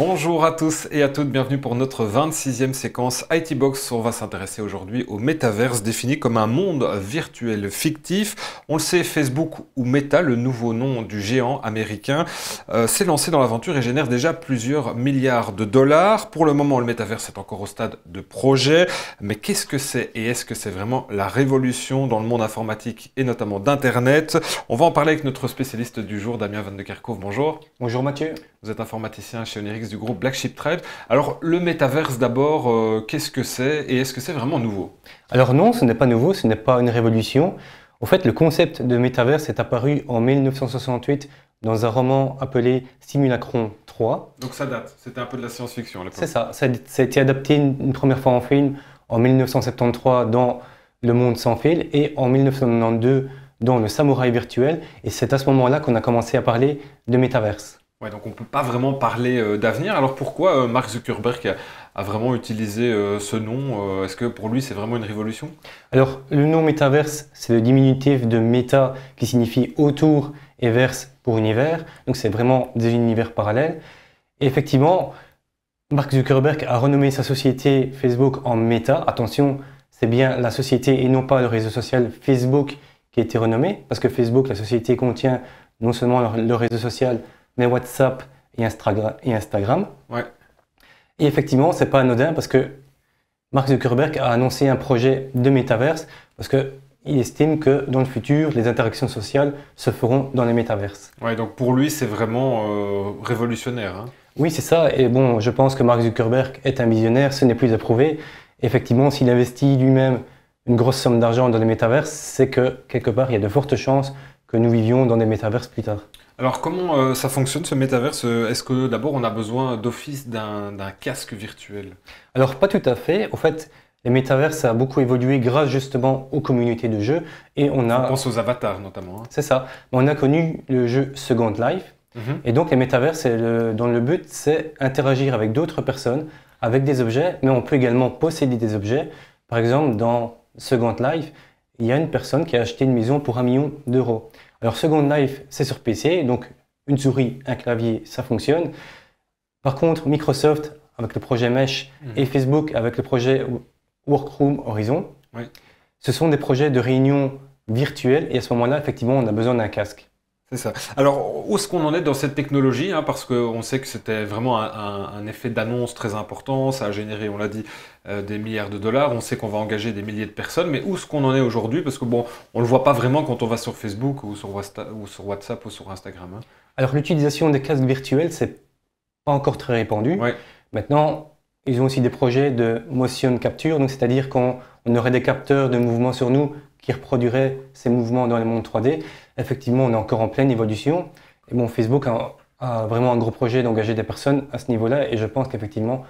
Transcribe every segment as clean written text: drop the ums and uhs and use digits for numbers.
Bonjour à tous et à toutes, bienvenue pour notre 26e séquence IT Box. On va s'intéresser aujourd'hui au métaverse, défini comme un monde virtuel fictif. On le sait, Facebook ou Meta, le nouveau nom du géant américain, s'est lancé dans l'aventure et génère déjà plusieurs milliards de dollars. Pour le moment, le métaverse est encore au stade de projet. Mais qu'est-ce que c'est et est-ce que c'est vraiment la révolution dans le monde informatique et notamment d'Internet? On va en parler avec notre spécialiste du jour, Damien Van de Kerkhove. Bonjour. Bonjour Mathieu. Vous êtes informaticien chez Onirix du groupe Black Sheep Tribe. Alors, le métaverse d'abord, qu'est-ce que c'est et est-ce que c'est vraiment nouveau? Alors non, ce n'est pas nouveau, ce n'est pas une révolution. En fait, le concept de métaverse est apparu en 1968 dans un roman appelé Simulacron 3. Donc ça date, c'était un peu de la science-fiction à l'époque. C'est ça, ça a été adapté une première fois en film en 1973 dans Le Monde sans fil et en 1992 dans Le Samouraï virtuel. Et c'est à ce moment-là qu'on a commencé à parler de métaverse. Ouais, donc on ne peut pas vraiment parler d'avenir. Alors pourquoi Mark Zuckerberg a vraiment utilisé ce nom? Est-ce que pour lui c'est vraiment une révolution? Alors le nom métaverse, c'est le diminutif de méta qui signifie autour et verse pour univers. Donc c'est vraiment des univers parallèles. Et effectivement, Mark Zuckerberg a renommé sa société Facebook en Meta. Attention, c'est bien la société et non pas le réseau social Facebook qui a été renommé. Parce que Facebook, la société contient non seulement le réseau social, mais WhatsApp et Instagram. Ouais. Et effectivement, c'est pas anodin parce que Mark Zuckerberg a annoncé un projet de métaverse parce qu'il estime que dans le futur, les interactions sociales se feront dans les métaverses. Ouais, donc pour lui, c'est vraiment révolutionnaire, hein. Oui, c'est ça. Et bon, je pense que Mark Zuckerberg est un visionnaire, ce n'est plus à prouver. Effectivement, s'il investit lui-même une grosse somme d'argent dans les métaverses, c'est que quelque part, il y a de fortes chances que nous vivions dans des métaverses plus tard. Alors comment ça fonctionne ce métaverse? Est-ce que d'abord on a besoin d'office d'un casque virtuel? Alors, pas tout à fait. Au fait, les métaverses, ça a beaucoup évolué grâce justement aux communautés de jeux. Et on On a, pense aux avatars notamment, hein. c'est ça, on a connu le jeu Second Life. Mhm. Et donc, les métaverses, dont le but, c'est interagir avec d'autres personnes, avec des objets, mais on peut également posséder des objets. Par exemple, dans Second Life, il y a une personne qui a acheté une maison pour 1 million d'euros. Alors, Second Life, c'est sur PC, donc une souris, un clavier, ça fonctionne. Par contre, Microsoft, avec le projet Mesh, et Facebook, avec le projet Workroom Horizon, Oui. ce sont des projets de réunion virtuelle, et à ce moment-là, effectivement, on a besoin d'un casque. C'est ça. Alors, où est-ce qu'on en est dans cette technologie, hein, parce qu'on sait que c'était vraiment un effet d'annonce très important, ça a généré, on l'a dit, des milliards de dollars, on sait qu'on va engager des milliers de personnes, mais où est-ce qu'on en est aujourd'hui? Parce que bon, on ne le voit pas vraiment quand on va sur Facebook ou sur WhatsApp ou sur Instagram, hein. Alors, l'utilisation des casques virtuels, c'est pas encore très répandu. Ouais. Maintenant, ils ont aussi des projets de motion capture, donc c'est-à-dire qu'on aurait des capteurs de mouvements sur nous qui reproduiraient ces mouvements dans les mondes 3D. Effectivement, on est encore en pleine évolution. Et bon, Facebook a vraiment un gros projet d'engager des personnes à ce niveau-là, et je pense qu'effectivement,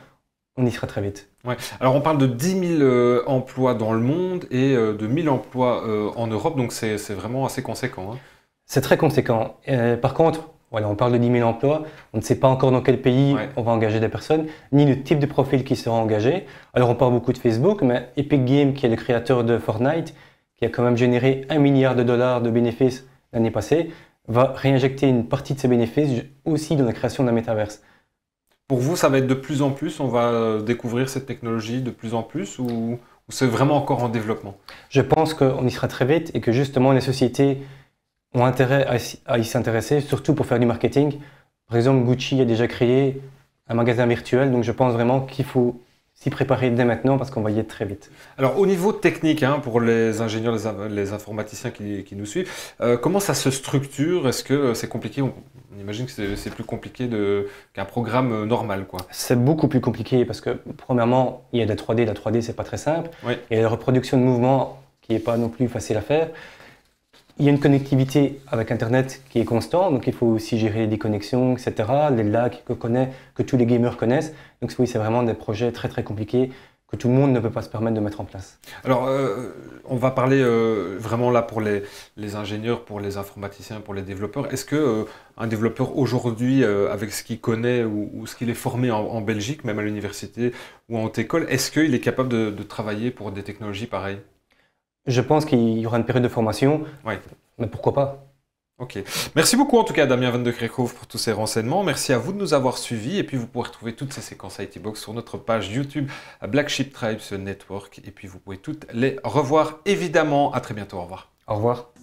on y sera très vite. Ouais. Alors, on parle de 10 000 emplois dans le monde et de 1 000 emplois en Europe, donc c'est vraiment assez conséquent, hein. C'est très conséquent. Par contre, voilà, on parle de 10 000 emplois, on ne sait pas encore dans quel pays on va engager des personnes, ni le type de profil qui sera engagé. Alors on parle beaucoup de Facebook, mais Epic Games, qui est le créateur de Fortnite, qui a quand même généré 1 milliard de dollars de bénéfices l'année passée, va réinjecter une partie de ses bénéfices aussi dans la création d'un métaverse. Pour vous, ça va être de plus en plus, on va découvrir cette technologie de plus en plus ou c'est vraiment encore en développement? Je pense qu'on y sera très vite et que justement les sociétés ont intérêt à y s'intéresser, surtout pour faire du marketing. Par exemple, Gucci a déjà créé un magasin virtuel, donc je pense vraiment qu'il faut s'y préparer dès maintenant parce qu'on va y être très vite. Alors au niveau technique, hein, pour les ingénieurs, les informaticiens qui nous suivent, comment ça se structure? Est-ce que c'est compliqué? On imagine que c'est plus compliqué qu'un programme normal, quoi. C'est beaucoup plus compliqué parce que premièrement, il y a des 3D, la 3D c'est pas très simple, Oui. il y a la reproduction de mouvements qui n'est pas non plus facile à faire. Il y a une connectivité avec Internet qui est constante, donc il faut aussi gérer les déconnexions, etc., les lags que tous les gamers connaissent. Donc oui, c'est vraiment des projets très très compliqués que tout le monde ne peut pas se permettre de mettre en place. Alors on va parler vraiment là pour les ingénieurs, pour les informaticiens, pour les développeurs. Est-ce que un développeur aujourd'hui, avec ce qu'il connaît ou ce qu'il est formé en Belgique, même à l'université ou en haute école, est-ce qu'il est capable de travailler pour des technologies pareilles? Je pense qu'il y aura une période de formation, Ouais. mais pourquoi pas? Ok. Merci beaucoup en tout cas Damien Van de Kerkhove pour tous ces renseignements. Merci à vous de nous avoir suivis. Et puis vous pourrez retrouver toutes ces séquences IT Box sur notre page YouTube Black Sheep Tribes Network. Et puis vous pouvez toutes les revoir évidemment. À très bientôt. Au revoir. Au revoir.